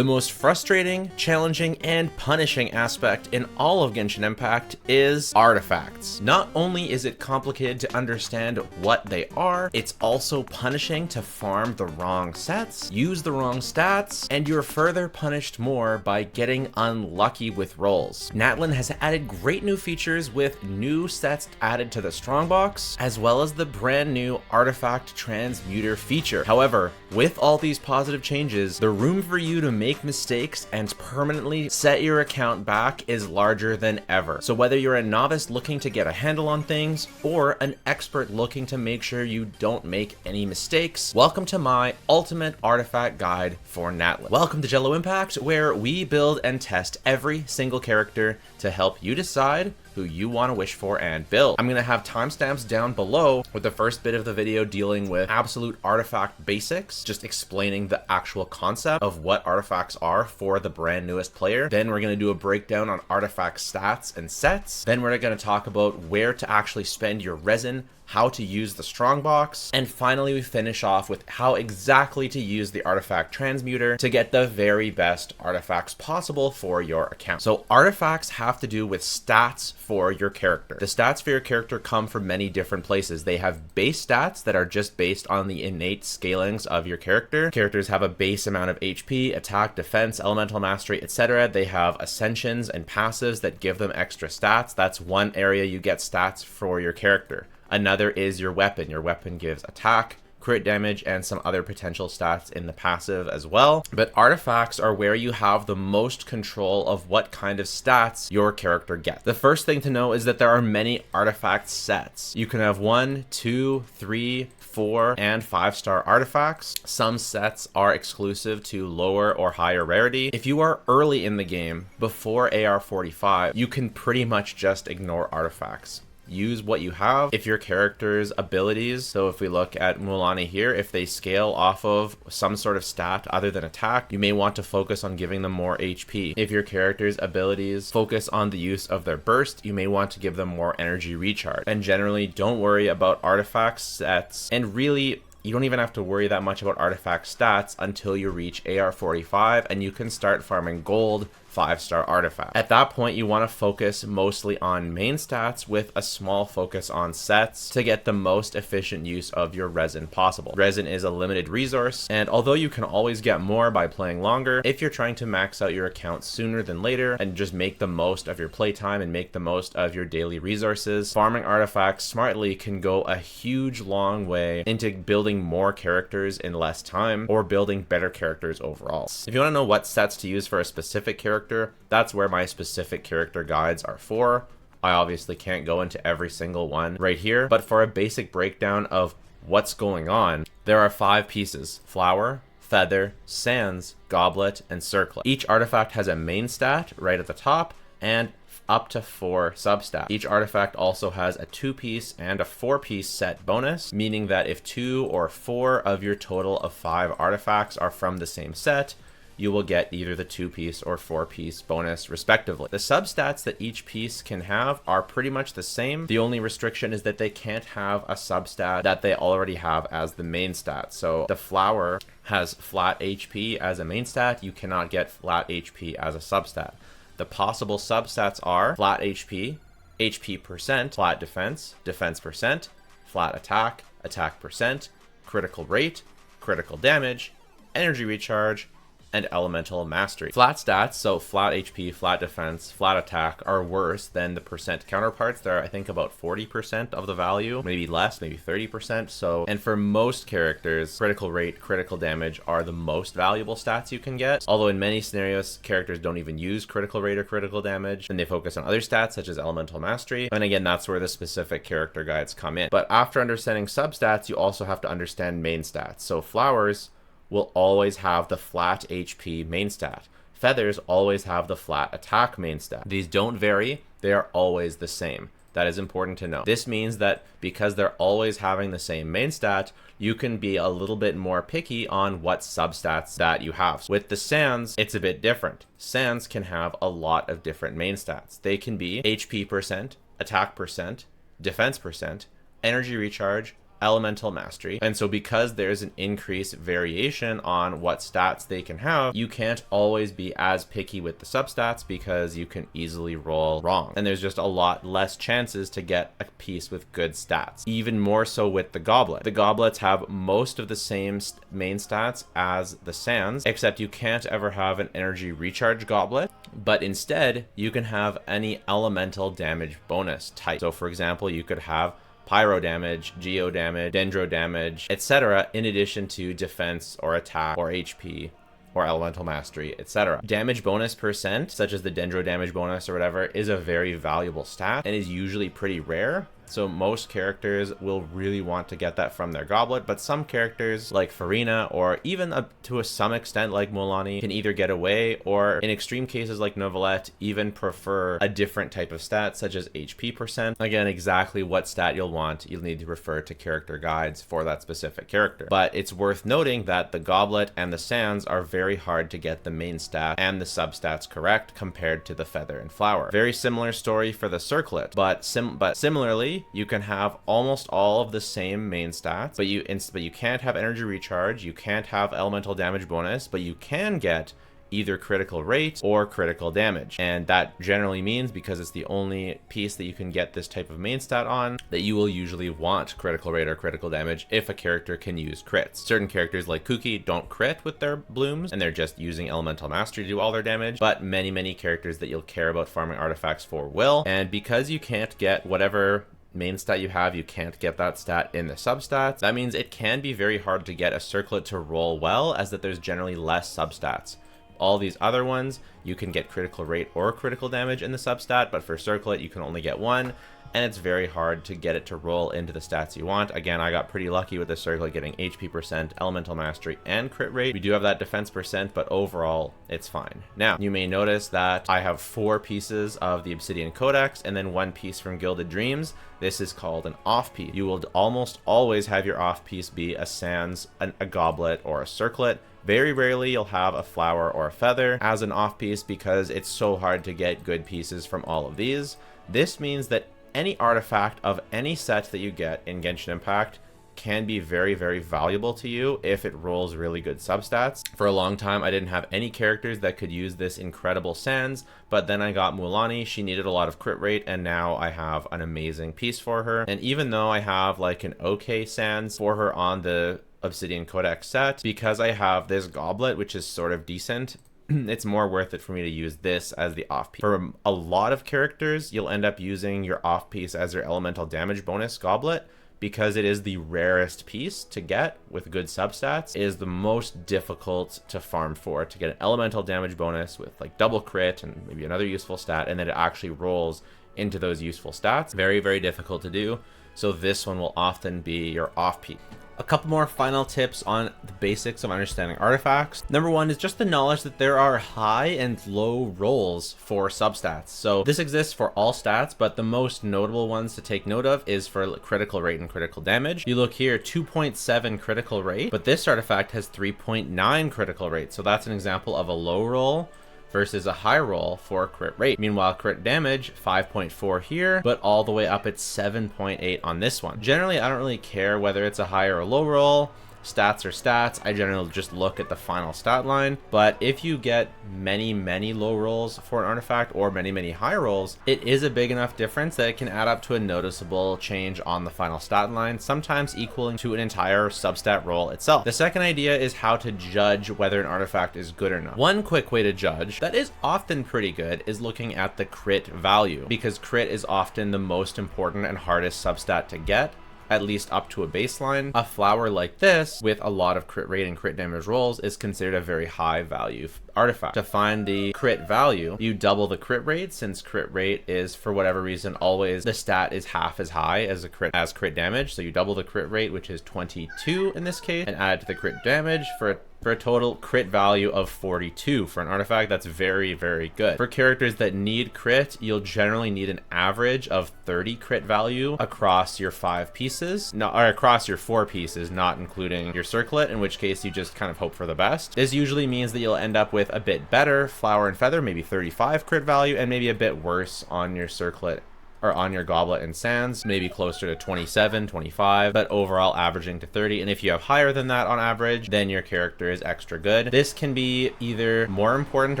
The most frustrating, challenging, and punishing aspect in all of Genshin Impact is artifacts. Not only is it complicated to understand what they are, it's also punishing to farm the wrong sets, use the wrong stats, and you're further punished more by getting unlucky with rolls. Natlan has added great new features with new sets added to the strongbox, as well as the brand new artifact transmuter feature. However, with all these positive changes, the room for you to make mistakes and permanently set your account back is larger than ever. So whether you're a novice looking to get a handle on things or an expert looking to make sure you don't make any mistakes, welcome to my ultimate artifact guide for Natlan. Welcome to Jello Impact, where we build and test every single character to help you decide who you want to wish for and build. I'm going to have timestamps down below with the first bit of the video dealing with absolute artifact basics, just explaining the actual concept of what artifacts are for the brand newest player. Then we're going to do a breakdown on artifact stats and sets. Then we're going to talk about where to actually spend your resin, how to use the strongbox, and finally we finish off with how exactly to use the artifact transmuter to get the very best artifacts possible for your account. So artifacts have to do with stats for your character. The stats for your character come from many different places. They have base stats that are just based on the innate scalings of your character. Characters have a base amount of HP, attack, defense, elemental mastery, etc. They have ascensions and passives that give them extra stats. That's one area you get stats for your character. Another is your weapon. Your weapon gives attack, crit damage, and some other potential stats in the passive as well. But artifacts are where you have the most control of what kind of stats your character gets. The first thing to know is that there are many artifact sets. You can have 1, 2, 3, 4, and 5-star artifacts. Some sets are exclusive to lower or higher rarity. If you are early in the game, before AR45, you can pretty much just ignore artifacts. Use what you have. If your character's abilities, so if we look at Mulan here, if they scale off of some sort of stat other than attack, you may want to focus on giving them more HP. If your character's abilities focus on the use of their burst, you may want to give them more energy recharge. And generally, don't worry about artifact sets, and really, you don't even have to worry that much about artifact stats until you reach AR45 and you can start farming gold 5-star artifact. At that point, you want to focus mostly on main stats with a small focus on sets to get the most efficient use of your resin possible. Resin is a limited resource, and although you can always get more by playing longer, if you're trying to max out your account sooner than later and just make the most of your playtime and make the most of your daily resources, farming artifacts smartly can go a huge long way into building more characters in less time or building better characters overall. If you want to know what sets to use for a specific character, that's where my specific character guides are for. I obviously can't go into every single one right here, but for a basic breakdown of what's going on, there are 5 pieces: flower, feather, sands, goblet, and circlet. Each artifact has a main stat right at the top and up to 4 substats. Each artifact also has a 2-piece and a 4-piece set bonus, meaning that if 2 or 4 of your total of 5 artifacts are from the same set, you will get either the 2-piece or 4-piece bonus respectively. The substats that each piece can have are pretty much the same. The only restriction is that they can't have a substat that they already have as the main stat. So the flower has flat HP as a main stat. You cannot get flat HP as a substat. The possible substats are flat HP, HP percent, flat defense, defense percent, flat attack, attack percent, critical rate, critical damage, energy recharge, and elemental mastery. Flat stats, so flat HP, flat defense, flat attack, are worse than the percent counterparts. They're, I think, about 40% of the value, maybe less, maybe 30%. So, and for most characters, critical rate, critical damage are the most valuable stats you can get. Although in many scenarios, characters don't even use critical rate or critical damage, and they focus on other stats such as elemental mastery. And again, that's where the specific character guides come in. But after understanding substats, you also have to understand main stats. So flowers will always have the flat HP main stat. Feathers always have the flat attack main stat. These don't vary, they are always the same. That is important to know. This means that because they're always having the same main stat, you can be a little bit more picky on what substats that you have. With the sands, it's a bit different. Sands can have a lot of different main stats. They can be HP percent, attack percent, defense percent, energy recharge, elemental mastery. And so because there's an increased variation on what stats they can have, you can't always be as picky with the substats because you can easily roll wrong. And there's just a lot less chances to get a piece with good stats. Even more so with the goblet. The goblets have most of the same main stats as the sands, except you can't ever have an energy recharge goblet, but instead you can have any elemental damage bonus type. So for example, you could have pyro damage, geo damage, dendro damage, etc., in addition to defense or attack or HP or elemental mastery, etc. Damage bonus percent, such as the dendro damage bonus or whatever, is a very valuable stat and is usually pretty rare. So most characters will really want to get that from their goblet, but some characters like Farina, or even to some extent like Mulaney, can either get away, or in extreme cases like Novelette, even prefer a different type of stat, such as HP percent. Again, exactly what stat you'll want, you'll need to refer to character guides for that specific character. But it's worth noting that the goblet and the sands are very hard to get the main stat and the substats correct compared to the feather and flower. Very similar story for the circlet, but similarly, you can have almost all of the same main stats, but you can't have energy recharge, you can't have elemental damage bonus, but you can get either critical rate or critical damage. And that generally means, because it's the only piece that you can get this type of main stat on, that you will usually want critical rate or critical damage if a character can use crits. Certain characters like Kuki don't crit with their blooms, and they're just using elemental mastery to do all their damage, but many characters that you'll care about farming artifacts for will. And because you can't get whatever main stat you have, you can't get that stat in the substats. That means it can be very hard to get a circlet to roll well, as that there's generally less substats. All these other ones, you can get critical rate or critical damage in the substat, but for circlet, you can only get one, and it's very hard to get it to roll into the stats you want. Again, I got pretty lucky with the circlet getting HP percent, elemental mastery, and crit rate. We do have that defense percent, but overall, it's fine. Now, you may notice that I have 4 pieces of the Obsidian Codex and then 1 piece from Gilded Dreams. This is called an off piece. You will almost always have your off piece be a sands, a goblet, or a circlet. Very rarely you'll have a flower or a feather as an off piece, because it's so hard to get good pieces from all of these. This means that any artifact of any set that you get in Genshin Impact can be very valuable to you if it rolls really good substats. For a long time, I didn't have any characters that could use this incredible sands, but then I got Mulaney. She needed a lot of crit rate, and now I have an amazing piece for her. And even though I have like an okay sands for her on the Obsidian Codex set, because I have this goblet, which is sort of decent, it's more worth it for me to use this as the off piece. For a lot of characters, you'll end up using your off piece as your elemental damage bonus goblet, because it is the rarest piece to get with good substats. It is the most difficult to farm for, to get an elemental damage bonus with like double crit and maybe another useful stat, and then it actually rolls into those useful stats. Very difficult to do. So this one will often be your off piece. A couple more final tips on the basics of understanding artifacts. Number 1 is just the knowledge that there are high and low rolls for substats. So this exists for all stats, but the most notable ones to take note of is for critical rate and critical damage. You look here, 2.7 critical rate, but this artifact has 3.9 critical rate. So that's an example of a low roll versus a high roll for crit rate. Meanwhile, crit damage, 5.4 here, but all the way up at 7.8 on this one. Generally, I don't really care whether it's a high or a low roll. Stats are stats. I generally just look at the final stat line. But if you get many low rolls for an artifact, or many high rolls, it is a big enough difference that it can add up to a noticeable change on the final stat line, sometimes equaling to an entire substat roll itself. The second idea is how to judge whether an artifact is good or not. One quick way to judge that is often pretty good is looking at the crit value, because crit is often the most important and hardest substat to get, at least up to a baseline. A flower like this with a lot of crit rate and crit damage rolls is considered a very high value artifact. To find the crit value, you double the crit rate, since crit rate is, for whatever reason, always the stat is half as high as crit damage. So you double the crit rate, which is 22 in this case, and add to the crit damage for a total crit value of 42 for an artifact. That's very good. For characters that need crit, you'll generally need an average of 30 crit value across your 5 pieces, or across your 4 pieces, not including your circlet, in which case you just kind of hope for the best. This usually means that you'll end up with a bit better flower and feather, maybe 35 crit value, and maybe a bit worse on your circlet or on your goblet and sands, maybe closer to 27, 25, but overall averaging to 30. And if you have higher than that on average, then your character is extra good. This can be either more important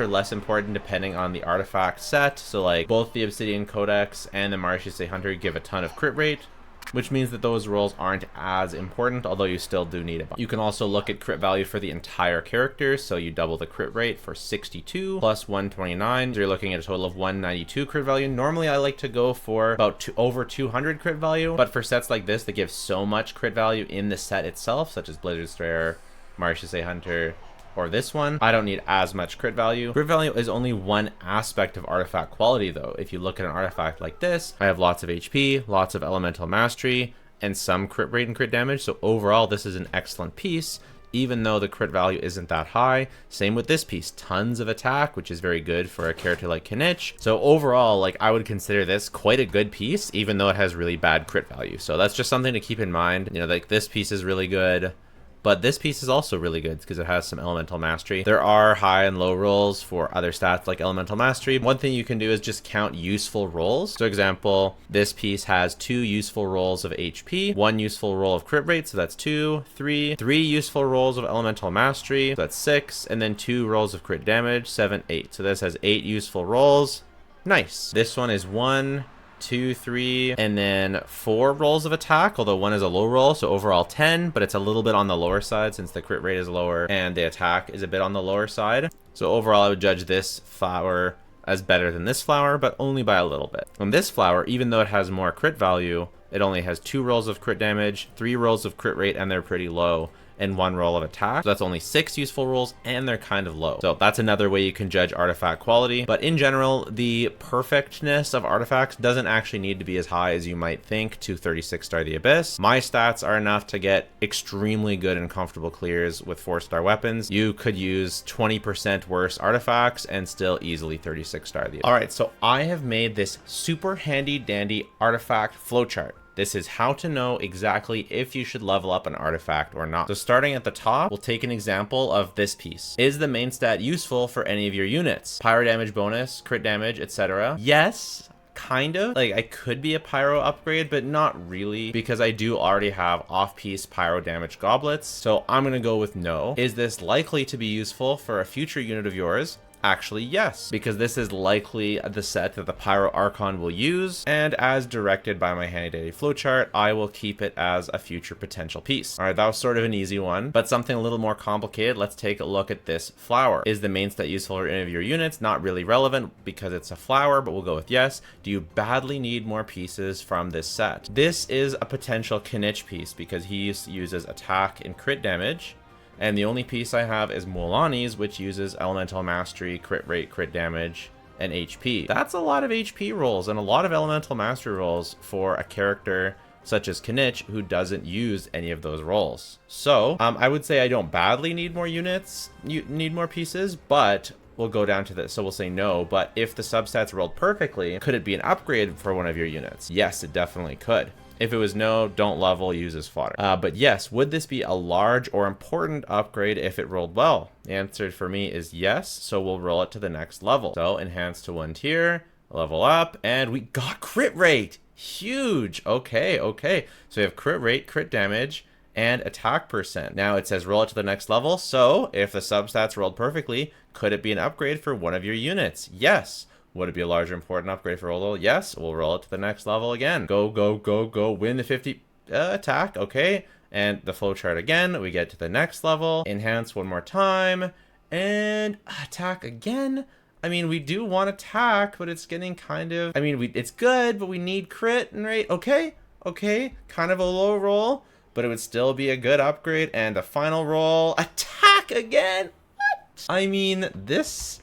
or less important depending on the artifact set. So like both the Obsidian Codex and the Marchese Hunter give a ton of crit rate, which means that those rolls aren't as important, although you still do need a bunch. You can also look at crit value for the entire character, so you double the crit rate for 62 plus 129, so you're looking at a total of 192 crit value. Normally I like to go for about over 200 crit value, but for sets like this that give so much crit value in the set itself, such as Blizzard Strayer, Marchese Hunter, or this one, I don't need as much crit value. Crit value is only one aspect of artifact quality though. If you look at an artifact like this, I have lots of HP, lots of elemental mastery, and some crit rate and crit damage. So overall, this is an excellent piece, even though the crit value isn't that high. Same with this piece, tons of attack, which is very good for a character like Keqing. So overall, like I would consider this quite a good piece, even though it has really bad crit value. So that's just something to keep in mind. You know, like this piece is really good, but this piece is also really good because it has some elemental mastery. There are high and low rolls for other stats like elemental mastery. One thing you can do is just count useful rolls. So example, this piece has 2 useful rolls of HP, 1 useful roll of crit rate, so that's 2, 3 useful rolls of elemental mastery, so that's 6, and then 2 rolls of crit damage, 7, 8. So this has 8 useful rolls. Nice. This one is 1, 2, 3, and then 4 rolls of attack, although 1 is a low roll, so overall 10, but it's a little bit on the lower side since the crit rate is lower and the attack is a bit on the lower side. So overall I would judge this flower as better than this flower, but only by a little bit. And this flower, even though it has more crit value, it only has 2 rolls of crit damage, 3 rolls of crit rate, and they're pretty low, and 1 roll of attack. So that's only 6 useful rolls, and they're kind of low. So that's another way you can judge artifact quality. But in general, the perfectness of artifacts doesn't actually need to be as high as you might think to 36 star the Abyss. My stats are enough to get extremely good and comfortable clears with 4-star weapons. You could use 20% worse artifacts and still easily 36 star the Abyss. All right, so I have made this super handy dandy artifact flowchart. This is how to know exactly if you should level up an artifact or not. So starting at the top, we'll take an example of this piece. Is the main stat useful for any of your units? Pyro damage bonus, crit damage, etc. Yes, kind of. Like I could be a pyro upgrade, but not really, because I do already have off-piece pyro damage goblets. So I'm gonna go with no. Is this likely to be useful for a future unit of yours? Actually, yes, because this is likely the set that the Pyro Archon will use, and as directed by my handy dandy flowchart, I will keep it as a future potential piece. All right, that was sort of an easy one, but something a little more complicated. Let's take a look at this flower. Is the main stat useful for any of your units? Not really relevant because it's a flower, but we'll go with yes. Do you badly need more pieces from this set? This is a potential Keqing piece because he uses attack and crit damage. And the only piece I have is Mualani's, which uses elemental mastery, crit rate, crit damage, and HP. That's a lot of HP rolls and a lot of elemental mastery rolls for a character such as Keqing who doesn't use any of those rolls. So I would say I don't badly need more units, need more pieces, but we'll go down to this. So we'll say no, but if the substats rolled perfectly, could it be an upgrade for one of your units? Yes, it definitely could. If it was no, don't level, use as fodder. But yes, would this be a large or important upgrade if it rolled well? The answer for me is yes, so we'll roll it to the next level. So enhance to 1 tier, level up, and we got crit rate. Huge. Okay. So we have crit rate, crit damage, and attack percent. Now it says roll it to the next level. So if the substats rolled perfectly, could it be an upgrade for one of your units? Yes. Would it be a larger important upgrade for roll? Yes, we'll roll it to the next level again. Go, win the 50 attack, okay. And the flowchart again, we get to the next level, enhance one more time, and attack again. I mean, we do want attack, but it's getting kind of, I mean, it's good, but we need crit and rate. Okay, kind of a low roll, but it would still be a good upgrade. And the final roll, attack again. What? I mean, this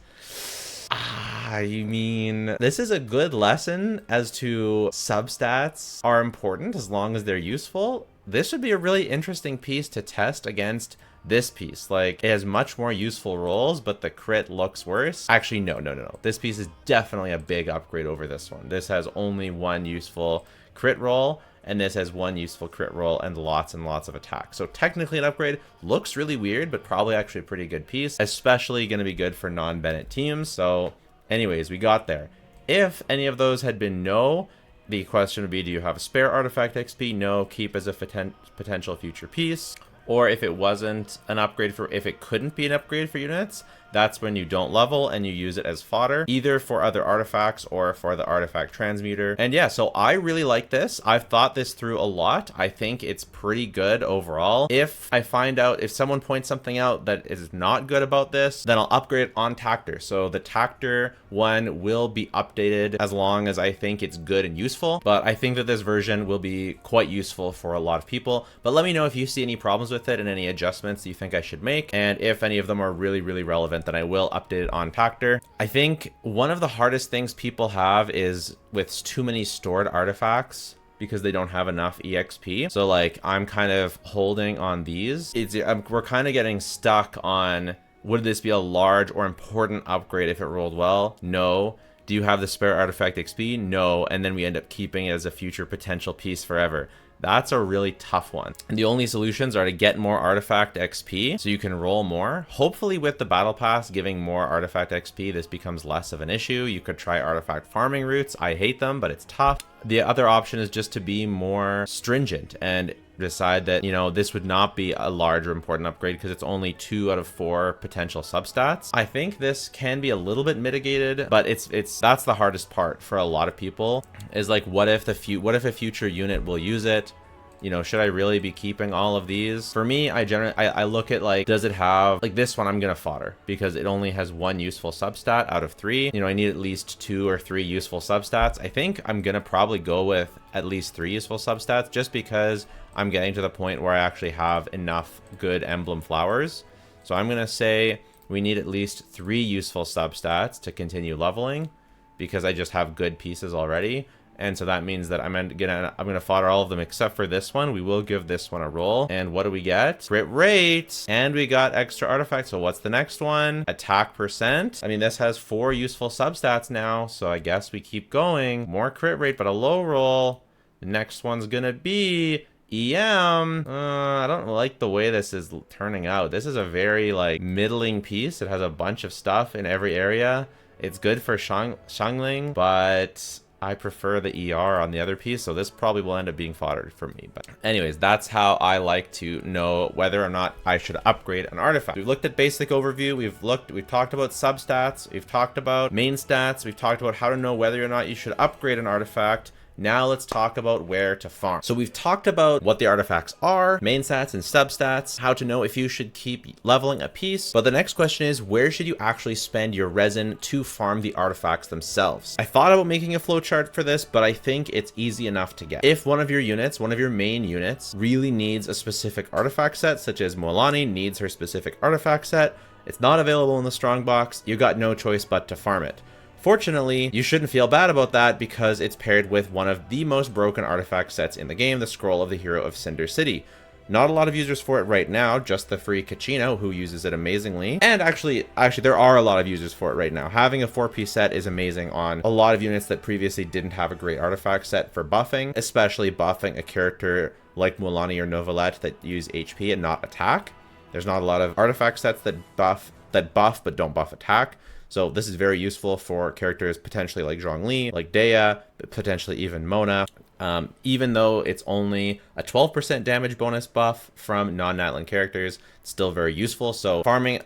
is a good lesson as to substats are important as long as they're useful. This would be a really interesting piece to test against this piece. Like, it has much more useful rolls, but the crit looks worse. Actually, no. This piece is definitely a big upgrade over this one. This has only 1 useful crit roll, and this has 1 useful crit roll and lots of attack. So technically an upgrade. Looks really weird, but probably actually a pretty good piece, especially going to be good for non-Bennett teams. So anyways, we got there. If any of those had been no, the question would be, do you have a spare artifact XP? No, keep as a potential future piece. Or if it wasn't an upgrade if it couldn't be an upgrade for units, that's when you don't level and you use it as fodder, either for other artifacts or for the artifact transmuter. And yeah, so I really like this. I've thought this through a lot. I think it's pretty good overall. If I find out, if someone points something out that is not good about this, then I'll upgrade it on Tactor. So the Tactor one will be updated as long as I think it's good and useful. But I think that this version will be quite useful for a lot of people. But let me know if you see any problems with it and any adjustments you think I should make. And if any of them are really, really relevant, then I will update it on Tactor. I think one of the hardest things people have is with too many stored artifacts because they don't have enough EXP. So like I'm kind of holding on these. We're kind of getting stuck on, would this be a large or important upgrade if it rolled well? No. Do you have the spare artifact XP? No. And then we end up keeping it as a future potential piece forever. That's a really tough one. And the only solutions are to get more artifact XP so you can roll more. Hopefully with the battle pass giving more artifact XP, this becomes less of an issue. You could try artifact farming routes. I hate them, but it's tough. The other option is just to be more stringent and decide that, you know, this would not be a large or important upgrade because it's only 2 out of 4 potential substats. I think this can be a little bit mitigated, but that's the hardest part for a lot of people, is like, what if a future unit will use it? You know, should I really be keeping all of these? For me, I look at like, does it have, like this one I'm gonna fodder because it only has 1 useful substat out of 3. You know, I need at least 2 or 3 useful substats. I think I'm gonna probably go with at least 3 useful substats just because I'm getting to the point where I actually have enough good emblem flowers. So I'm gonna say we need at least 3 useful substats to continue leveling because I just have good pieces already. And so that means that I'm gonna fodder all of them except for this one. We will give this one a roll. And what do we get? Crit rate. And we got extra artifacts. So what's the next one? Attack percent. I mean, this has 4 useful substats now. So I guess we keep going. More crit rate, but a low roll. The next one's gonna be EM. I don't like the way this is turning out. This is a very like middling piece. It has a bunch of stuff in every area. It's good for Shangling, but I prefer the ER on the other piece, so this probably will end up being fodder for me. But anyways, that's how I like to know whether or not I should upgrade an artifact. We've looked at basic overview, we've talked about substats, we've talked about main stats, we've talked about how to know whether or not you should upgrade an artifact. Now let's talk about where to farm. So we've talked about what the artifacts are, main stats and substats, how to know if you should keep leveling a piece. But the next question is, where should you actually spend your resin to farm the artifacts themselves? I thought about making a flowchart for this, but I think it's easy enough to get. If one of your units, one of your main units, really needs a specific artifact set, such as Mualani needs her specific artifact set, it's not available in the strongbox, you got no choice but to farm it. Fortunately, you shouldn't feel bad about that because it's paired with one of the most broken artifact sets in the game, the Scroll of the Hero of Cinder City. Not a lot of users for it right now, just the free Keqing who uses it amazingly. And actually there are a lot of users for it right now. Having a 4-piece set is amazing on a lot of units that previously didn't have a great artifact set for buffing, especially buffing a character like Mualani or Novelette that use HP and not attack. There's not a lot of artifact sets that buff but don't buff attack. So this is very useful for characters potentially like Zhongli, like Dea, potentially even Mona. Even though it's only a 12% damage bonus buff from non-Natlan characters, it's still very useful. So farming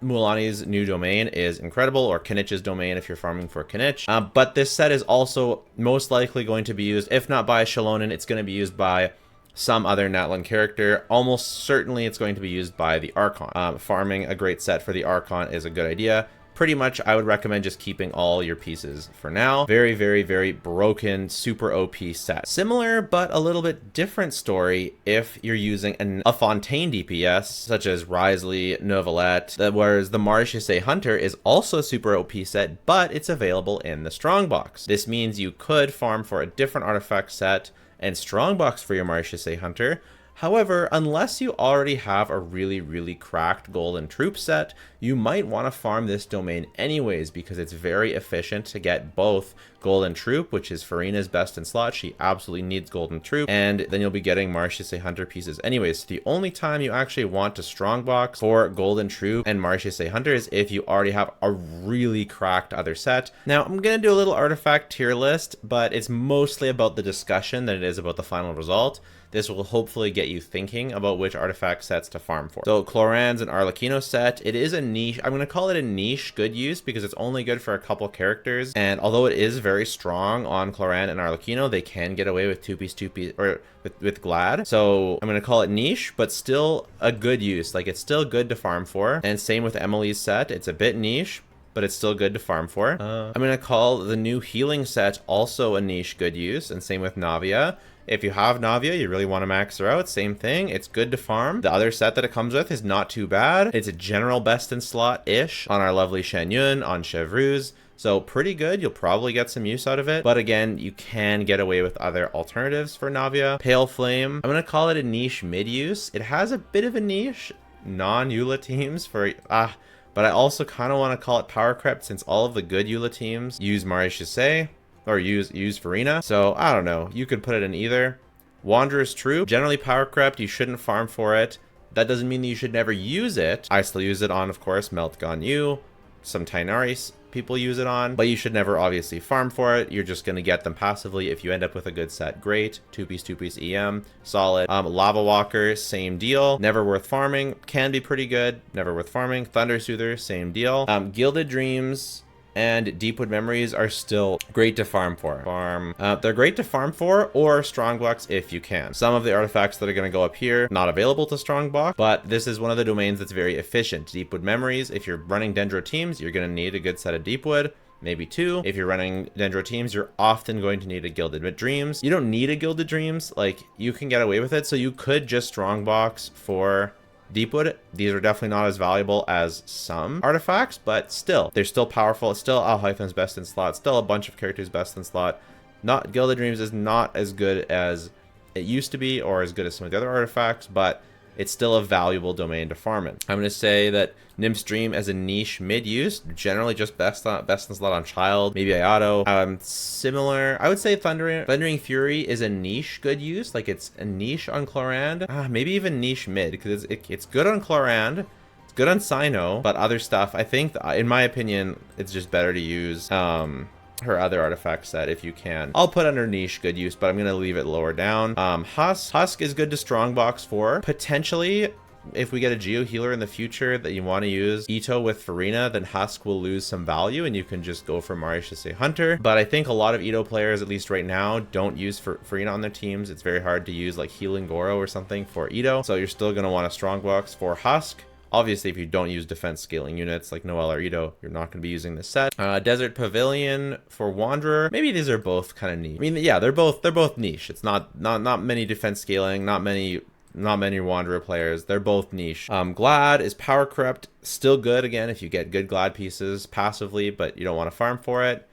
Mualani's new domain is incredible, or Kenich's domain if you're farming for Kenich. But this set is also most likely going to be used, if not by Shalonen, it's going to be used by some other Natlan character. Almost certainly it's going to be used by the Archon. Farming a great set for the Archon is a good idea. Pretty much, I would recommend just keeping all your pieces for now. Very, very, very broken, super OP set. Similar, but a little bit different story if you're using a Fontaine DPS, such as Risley, Novelette, whereas the Maréchaussée Hunter is also a super OP set, but it's available in the Strongbox. This means you could farm for a different artifact set and Strongbox for your Maréchaussée Hunter. However, unless you already have a really, really cracked golden troop set, you might want to farm this domain anyways because it's very efficient to get both Golden Troop, which is Furina's best in slot. She absolutely needs Golden Troop, and then you'll be getting Marchese Hunter pieces anyways. So the only time you actually want to strongbox for Golden Troop and Marchese Hunter is if you already have a really cracked other set. Now, I'm going to do a little artifact tier list, but it's mostly about the discussion than it is about the final result. This will hopefully get you thinking about which artifact sets to farm for. So Cloran's an Arlecchino set. It is a niche. I'm going to call it a niche good use because it's only good for a couple characters. And although it is very strong on Cloran and Arlecchino, they can get away with two-piece, or with Glad. So I'm going to call it niche, but still a good use. Like, it's still good to farm for. And same with Emily's set. It's a bit niche, but it's still good to farm for. I'm going to call the new healing set also a niche good use, and same with Navia. If you have Navia, you really want to max her out, same thing. It's good to farm. The other set that it comes with is not too bad. It's a general best in slot-ish on our lovely Shen Yun, on Chevreuse. So pretty good. You'll probably get some use out of it. But again, you can get away with other alternatives for Navia. Pale Flame, I'm going to call it a niche mid-use. It has a bit of a niche non-Eula teams for... but I also kind of want to call it Power Crept since all of the good Eula teams use Marechaussee. Or use Furina. So I don't know. You could put it in either. Wanderer's Troop. Generally power crept. You shouldn't farm for it. That doesn't mean that you should never use it. I still use it on, of course, Melt Ganyu. Some Tainari people use it on. But you should never obviously farm for it. You're just going to get them passively. If you end up with a good set, great. Two-piece EM. Solid. Lava Walker, same deal. Never worth farming. Can be pretty good. Never worth farming. Thunder Soother, same deal. Gilded Dreams and Deepwood Memories are still great to farm for. They're great to farm for or strongbox if you can. Some of the artifacts that are going to go up here, not available to strongbox, but this is one of the domains that's very efficient. Deepwood Memories, if you're running Dendro teams, you're going to need a good set of Deepwood. Maybe two. If you're running Dendro teams, you're often going to need a Gilded Dreams. You don't need a Gilded Dreams. Like, you can get away with it. So you could just strongbox for Deepwood. These are definitely not as valuable as some artifacts, but still, they're still powerful. It's still Alhaithan's best in slot. Still a bunch of characters best in slot. Not Gilded Dreams is not as good as it used to be or as good as some of the other artifacts, but it's still a valuable domain to farm in. I'm going to say that Nymph's Dream as a niche mid-use, generally just best in slot on Childe, maybe Ayato. Similar, I would say Thundering Fury is a niche good use, like it's a niche on Clorand, maybe even niche mid, because it's good on Clorand, it's good on Sino, but other stuff, I think, in my opinion, it's just better to use her other artifact set if you can. I'll put under niche good use, but I'm gonna leave it lower down. Husk is good to strongbox for. Potentially, if we get a Geo Healer in the future that you want to use Ito with Furina, then Husk will lose some value and you can just go for Marechaussee Hunter. But I think a lot of Ito players, at least right now, don't use Furina on their teams. It's very hard to use like Healing Goro or something for Ito. So you're still gonna want to strongbox for Husk. Obviously, if you don't use defense scaling units like Noelle or Ito, you're not going to be using this set. Desert Pavilion for Wanderer. Maybe these are both kind of niche. I mean, yeah, they're both niche. It's not many defense scaling, not many Wanderer players. They're both niche. Glad is power corrupt, still good again if you get good Glad pieces passively, but you don't want to farm for it.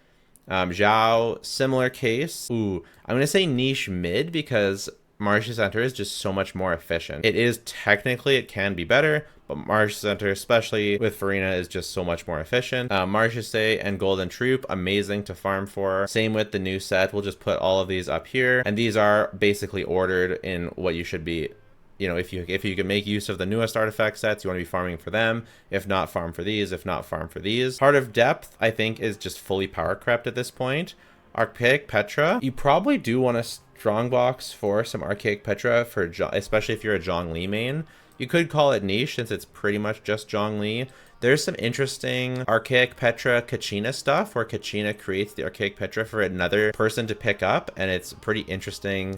Zhao, similar case. Ooh, I'm going to say niche mid because March's Center is just so much more efficient. It can be better, but March's Center, especially with Furina, is just so much more efficient. Marchaussee and Golden Troop, amazing to farm for. Same with the new set. We'll just put all of these up here. And these are basically ordered in what you should be, you know, if you can make use of the newest artifact sets, you want to be farming for them. If not, farm for these. If not, farm for these. Heart of Depth, I think, is just fully power crept at this point. Archaic Petra, you probably do want to strongbox for some Archaic Petra, especially if you're a Zhongli main. You could call it niche since it's pretty much just Zhongli. There's some interesting Archaic Petra Kachina stuff where Kachina creates the Archaic Petra for another person to pick up, and it's a pretty interesting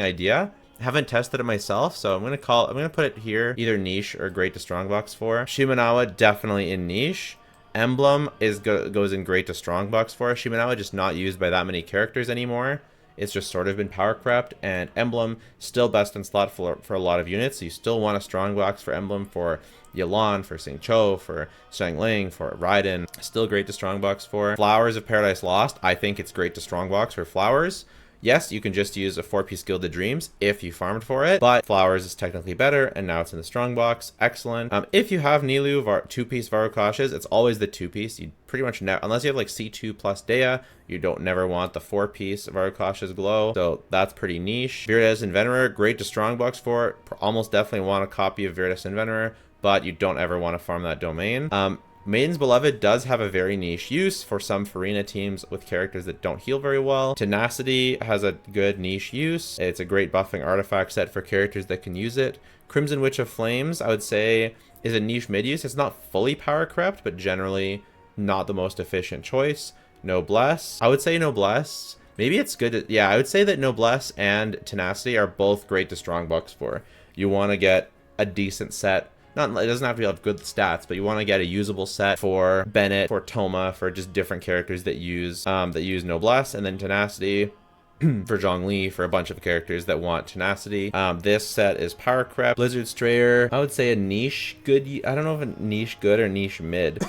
idea. I haven't tested it myself, so I'm gonna put it here, either niche or great to strongbox for. Shimenawa, definitely in niche. Emblem goes in great to strongbox for. Shimenawa just not used by that many characters anymore. It's just sort of been power crept, and Emblem still best in slot for a lot of units. So you still want a strongbox for Emblem for Yelan, for Sing Cho, for Xiangling, for Raiden. Still great to strongbox for. Flowers of Paradise Lost, I think it's great to strongbox for Flowers. Yes, you can just use a 4-piece Gilded Dreams if you farmed for it, but Flowers is technically better, and now it's in the strong box. Excellent. If you have Nilou 2-piece Varukashes, it's always the 2-piece. You pretty much never, unless you have like C2 plus Dea, you don't never want the 4-piece Varukashes Glow. So that's pretty niche. Viridis Inveterer, great to strong box for. Almost definitely want a copy of Viridis Inveterer, but you don't ever want to farm that domain. Maiden's Beloved does have a very niche use for some Farina teams with characters that don't heal very well. Tenacity has a good niche use. It's a great buffing artifact set for characters that can use it. Crimson Witch of Flames, I would say, is a niche mid-use. It's not fully power crept, but generally not the most efficient choice. Noblesse, I would say Noblesse. Maybe it's good to, yeah, I would say that Noblesse and Tenacity are both great to strongbox for. You want to get a decent set. It doesn't have to have good stats, but you want to get a usable set for Bennett, for Toma, for just different characters that use Noblesse, and then Tenacity for Zhongli, for a bunch of characters that want Tenacity. This set is Power Crept. Blizzard Strayer, I would say a niche good. I don't know if a niche good or niche mid.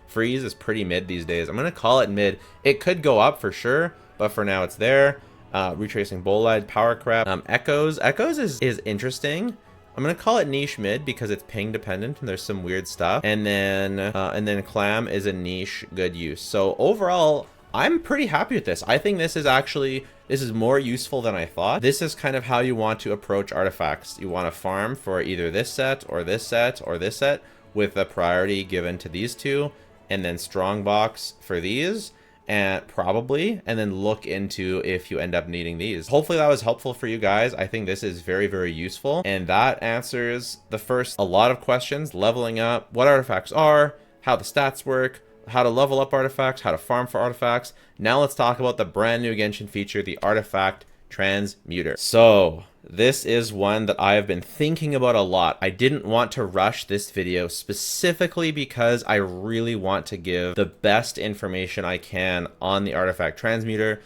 Freeze is pretty mid these days. I'm gonna call it mid. It could go up for sure, but for now it's there. Retracing Bolide, Power Crept. Echoes is interesting. I'm gonna call it niche mid because it's ping dependent and there's some weird stuff. And then Clam is a niche good use. So overall, I'm pretty happy with this. I think this is more useful than I thought. This is kind of how you want to approach artifacts. You want to farm for either this set or this set or this set with a priority given to these two, and then strong box for these. And then look into if you end up needing these. Hopefully that was helpful for you guys. I think this is very, very useful, and that answers a lot of questions: leveling up, what artifacts are, how the stats work, how to level up artifacts, how to farm for artifacts. Now let's talk about the brand new Genshin feature, the artifact Transmuter. So this is one that I have been thinking about a lot. I didn't want to rush this video specifically because I really want to give the best information I can on the artifact Transmuter.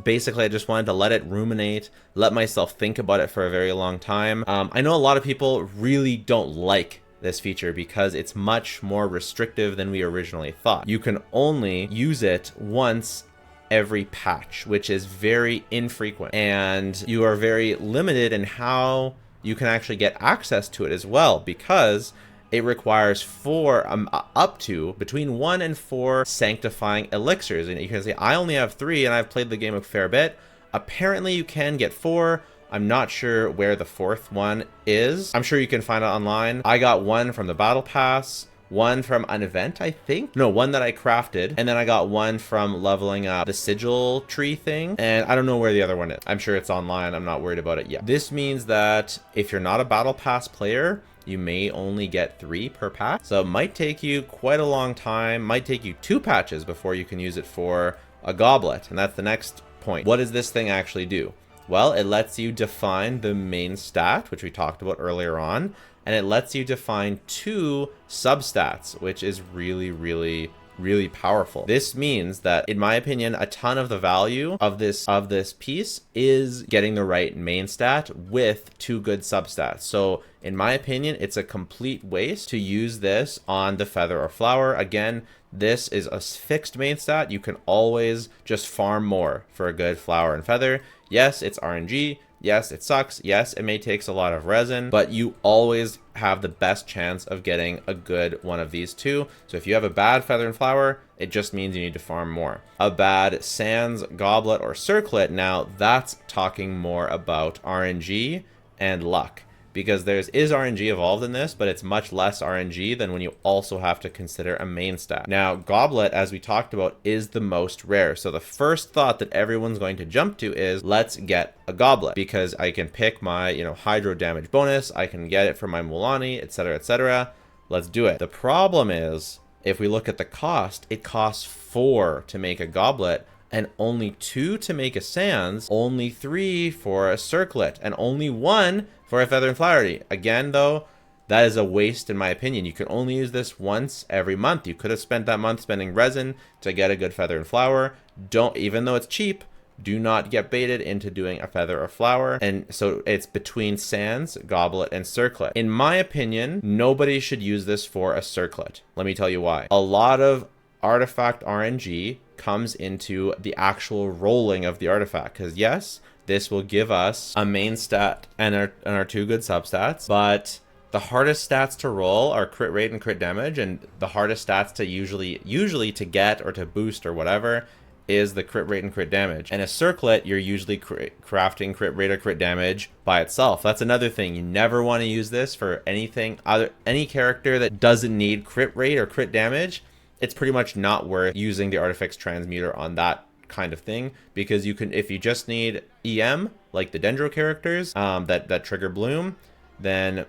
Basically, I just wanted to let it ruminate, let myself think about it for a very long time. I know a lot of people really don't like this feature because it's much more restrictive than we originally thought. You can only use it once every patch, which is very infrequent, and you are very limited in how you can actually get access to it as well, because it requires up to between 1 and 4 sanctifying elixirs. And you can say, I only have 3 and I've played the game a fair bit. Apparently you can get 4. I'm not sure where the 4th one is. I'm sure you can find it online. I got 1 from the battle pass, 1 from an event, I think. No, 1 that I crafted. And then I got 1 from leveling up the sigil tree thing. And I don't know where the other one is. I'm sure it's online. I'm not worried about it yet. This means that if you're not a battle pass player, you may only get 3 per patch. So it might take you quite a long time. Might take you 2 patches before you can use it for a goblet. And that's the next point. What does this thing actually do? Well, it lets you define the main stat, which we talked about earlier on, and it lets you define 2 substats, which is really, really, really powerful. This means that, in my opinion, a ton of the value of this piece is getting the right main stat with 2 good substats. So in my opinion, it's a complete waste to use this on the feather or flower. Again, this is a fixed main stat. You can always just farm more for a good flower and feather. Yes, it's RNG. Yes, it sucks. Yes, it may take a lot of resin, but you always have the best chance of getting a good one of these 2. So if you have a bad feather and flower, it just means you need to farm more. A bad sands, goblet, or circlet, now that's talking more about RNG and luck, because there is RNG involved in this, but it's much less RNG than when you also have to consider a main stat. Now, Goblet, as we talked about, is the most rare. So the first thought that everyone's going to jump to is, let's get a Goblet, because I can pick my, hydro damage bonus, I can get it for my Mulanni, etc., etc. Let's do it. The problem is, if we look at the cost, it costs 4 to make a Goblet, and only 2 to make a sands, only 3 for a circlet, and only 1 for a feather and flowery. Again, though, that is a waste in my opinion. You can only use this once every month. You could have spent that month spending resin to get a good feather and flower. Even though it's cheap, do not get baited into doing a feather or flower. And so it's between sands, goblet, and circlet. In my opinion, nobody should use this for a circlet. Let me tell you why. A lot of artifact RNG comes into the actual rolling of the artifact. Because yes, this will give us a main stat and our 2 good substats, but the hardest stats to roll are crit rate and crit damage, and the hardest stats to usually to get or to boost or whatever is the crit rate and crit damage. And a circlet, you're usually crafting crit rate or crit damage by itself. That's another thing. You never want to use this for anything, any character that doesn't need crit rate or crit damage. It's pretty much not worth using the Artifacts Transmuter on that kind of thing, because you can, if you just need EM, like the Dendro characters that trigger Bloom, then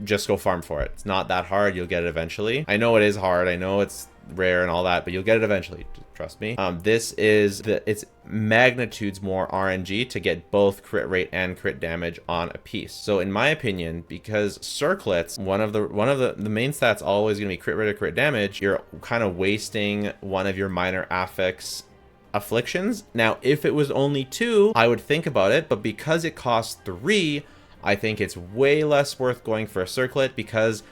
just go farm for it. It's not that hard. You'll get it eventually. I know it is hard. I know it's rare and all that, but you'll get it eventually. Trust me. This is it's magnitudes more RNG to get both crit rate and crit damage on a piece. So in my opinion, because circlets, one of the main stats always gonna be crit rate or crit damage, you're kind of wasting one of your minor affix afflictions. Now, if it was only 2, I would think about it, but because it costs 3, I think it's way less worth going for a circlet, because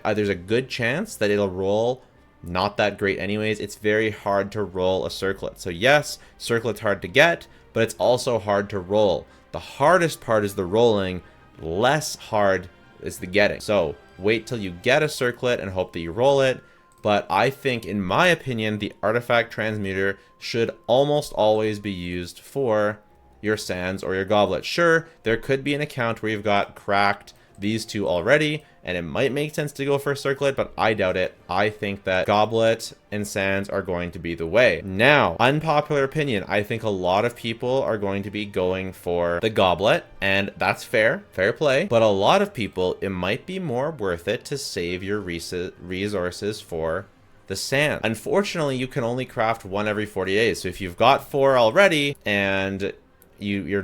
there's a good chance that it'll roll not that great anyways. It's very hard to roll a circlet. So yes, circlet's hard to get, but it's also hard to roll. The hardest part is the rolling, less hard is the getting. So wait till you get a circlet and hope that you roll it. But I think, in my opinion, the Artifact Transmuter should almost always be used for your sands or your goblet. Sure, there could be an account where you've got cracked these 2 already, and it might make sense to go for a circlet, but I doubt it. I think that goblet and sands are going to be the way. Now, unpopular opinion, I think a lot of people are going to be going for the goblet, and that's fair play, but a lot of people, it might be more worth it to save your resources for the sand. Unfortunately, you can only craft 1 every 40 days, so if you've got 4 already and you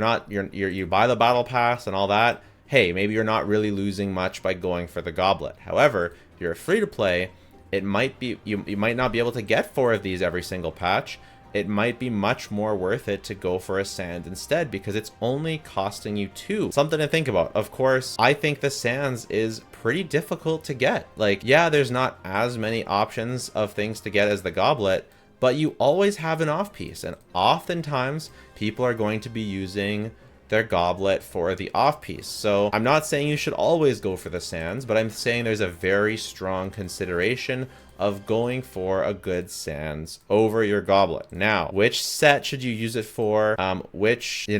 buy the battle pass and all that, hey, maybe you're not really losing much by going for the goblet. However, if you're free to play, it might be you might not be able to get 4 of these every single patch. It might be much more worth it to go for a sand instead, because it's only costing you 2. Something to think about. Of course, I think the sands is pretty difficult to get. Like, yeah, there's not as many options of things to get as the goblet, but you always have an off piece, and oftentimes people are going to be using their goblet for the off piece. So I'm not saying you should always go for the sands, but I'm saying there's a very strong consideration of going for a good sands over your goblet. Now, which set should you use it for? What should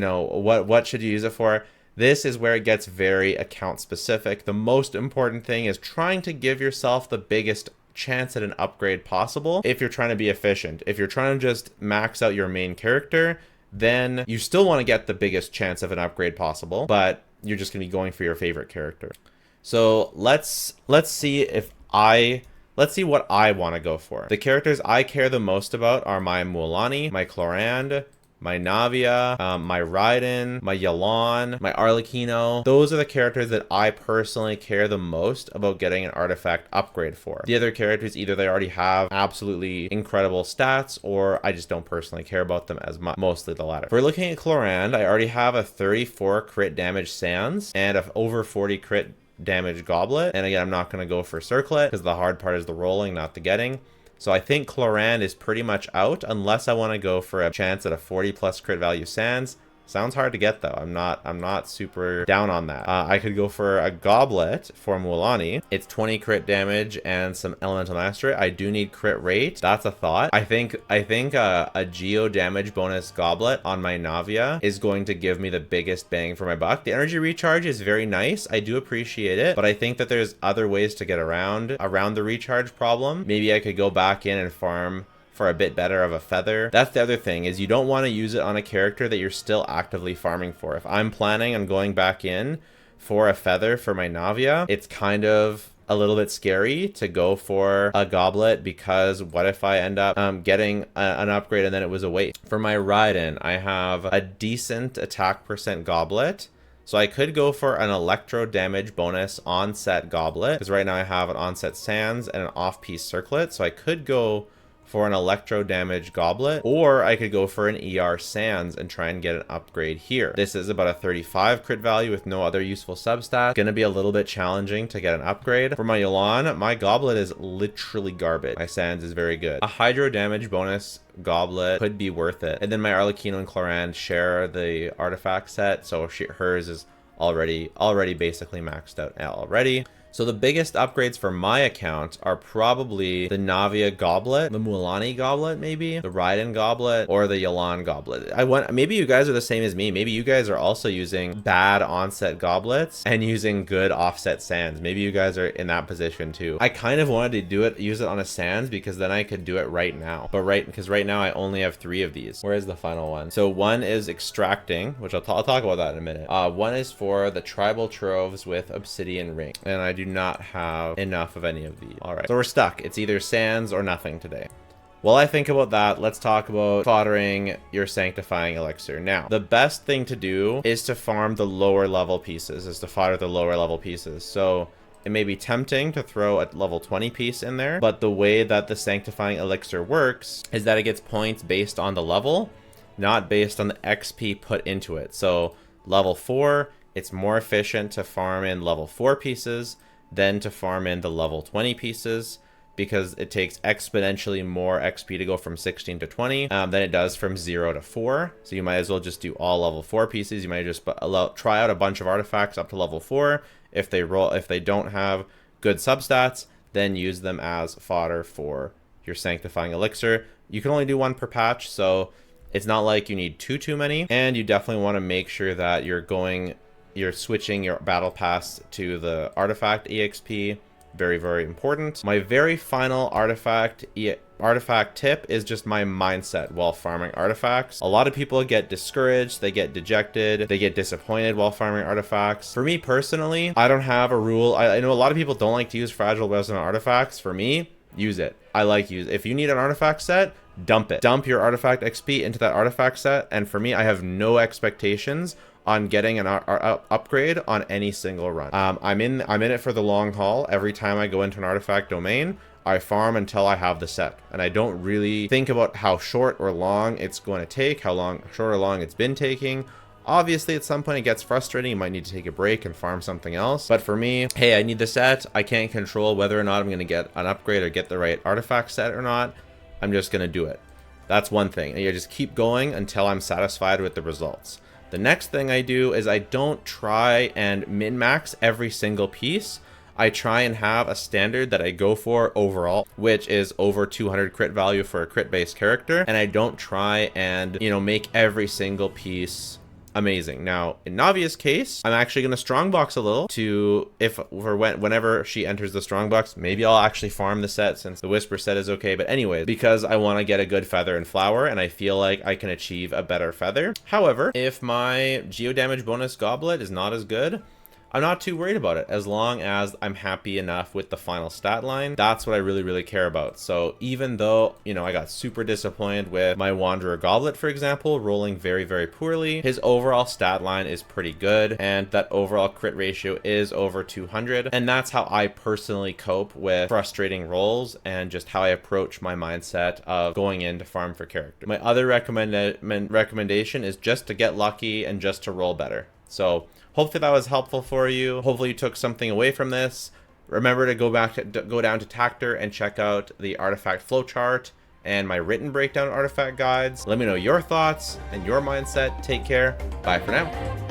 you use it for? This is where it gets very account specific. The most important thing is trying to give yourself the biggest chance at an upgrade possible if you're trying to be efficient. If you're trying to just max out your main character, then you still want to get the biggest chance of an upgrade possible, but you're just going to be going for your favorite character. So let's see what I want to go for. The characters I care the most about are my Mualani, my Chlorand, my Navia, my Raiden, my Yelan, my Arlecchino. Those are the characters that I personally care the most about getting an artifact upgrade for. The other characters, either they already have absolutely incredible stats, or I just don't personally care about them as much. Mostly the latter. If we're looking at Chlorand, I already have a 34 crit damage Sands and a over 40 crit damage Goblet. And again, I'm not going to go for Circlet because the hard part is the rolling, not the getting. So I think Chlorand is pretty much out unless I want to go for a chance at a 40 plus crit value Sands. Sounds hard to get though. I'm not super down on that. I could go for a Goblet for Mualani. It's 20 crit damage and some elemental mastery. I do need crit rate. That's a thought. I think a geo damage bonus Goblet on my Navia is going to give me the biggest bang for my buck. The energy recharge is very nice. I do appreciate it, but I think that there's other ways to get around the recharge problem. Maybe I could go back in and farm for a bit better of a feather. That's the other thing, is you don't want to use it on a character that you're still actively farming for. If I'm planning on going back in for a feather for my Navia, it's kind of a little bit scary to go for a Goblet, because what if I end up getting an upgrade and then it was a waste? For my Raiden, I have a decent attack percent Goblet, so I could go for an electro damage bonus on-set Goblet, because right now I have an on-set Sands and an off-piece Circlet, so I could go for an electro damage goblet, or I could go for an ER sands and try and get an upgrade here. This is about a 35 crit value with no other useful substat. Gonna be a little bit challenging to get an upgrade. For my Yolan, my goblet is literally garbage. My sands is very good. A hydro damage bonus goblet could be worth it. And then my Arlecchino and Cloran share the artifact set, so hers is already basically maxed out already. So the biggest upgrades for my account are probably the Navia goblet, the Mualani goblet, maybe the Raiden goblet, or the Yolan goblet. Maybe you guys are the same as me. Maybe you guys are also using bad onset goblets and using good offset sands. Maybe you guys are in that position too. I kind of wanted to use it on a sands because then I could do it right now. But because right now I only have 3 of these. Where is the final one? So one is extracting, which I'll talk about that in a minute. One is for the tribal troves with obsidian ring, and I do not have enough of any of these. All right, so we're stuck. It's either sands or nothing today. While I think about that, let's talk about foddering your sanctifying elixir. Now, the best thing to do is to farm the lower level pieces, is to fodder the lower level pieces. So it may be tempting to throw a level 20 piece in there, but the way that the sanctifying elixir works is that it gets points based on the level, not based on the XP put into it. So level 4, it's more efficient to farm in level 4 pieces than to farm in the level 20 pieces, because it takes exponentially more XP to go from 16 to 20 than it does from 0 to 4. So you might as well just do all level 4 pieces. You might just try out a bunch of artifacts up to level 4. If they don't have good substats, then use them as fodder for your sanctifying elixir. You can only do 1 per patch, so it's not like you need too many. And you definitely want to make sure that you're switching your battle pass to the artifact EXP. Very, very important. My very final artifact tip is just my mindset while farming artifacts. A lot of people get discouraged, they get dejected, they get disappointed while farming artifacts. For me personally, I don't have a rule. I know a lot of people don't like to use fragile resonant artifacts. For me, use it. If you need an artifact set, dump it. Dump your artifact XP into that artifact set. And for me, I have no expectations on getting an upgrade on any single run. I'm in it for the long haul. Every time I go into an artifact domain, I farm until I have the set, and I don't really think about how short or long it's going to take, short or long it's been taking. Obviously, at some point it gets frustrating. You might need to take a break and farm something else. But for me, hey, I need the set. I can't control whether or not I'm going to get an upgrade or get the right artifact set or not. I'm just going to do it. That's one thing. And you just keep going until I'm satisfied with the results. The next thing I do is I don't try and min-max every single piece. I try and have a standard that I go for overall, which is over 200 crit value for a crit-based character. And I don't try and, make every single piece amazing. Now, in Navia's case, I'm actually going to strongbox a little whenever she enters the strongbox. Maybe I'll actually farm the set since the Whisper set is okay. But anyways, because I want to get a good feather and flower, and I feel like I can achieve a better feather. However, if my geo damage bonus goblet is not as good, I'm not too worried about it as long as I'm happy enough with the final stat line. That's what I really, really care about. So even though, I got super disappointed with my Wanderer Goblet, for example, rolling very, very poorly, his overall stat line is pretty good, and that overall crit ratio is over 200. And that's how I personally cope with frustrating rolls and just how I approach my mindset of going in to farm for character. My other recommendation is just to get lucky and just to roll better. So hopefully that was helpful for you. Hopefully you took something away from this. Remember to go down to Tactor and check out the artifact flowchart and my written breakdown artifact guides. Let me know your thoughts and your mindset. Take care. Bye for now.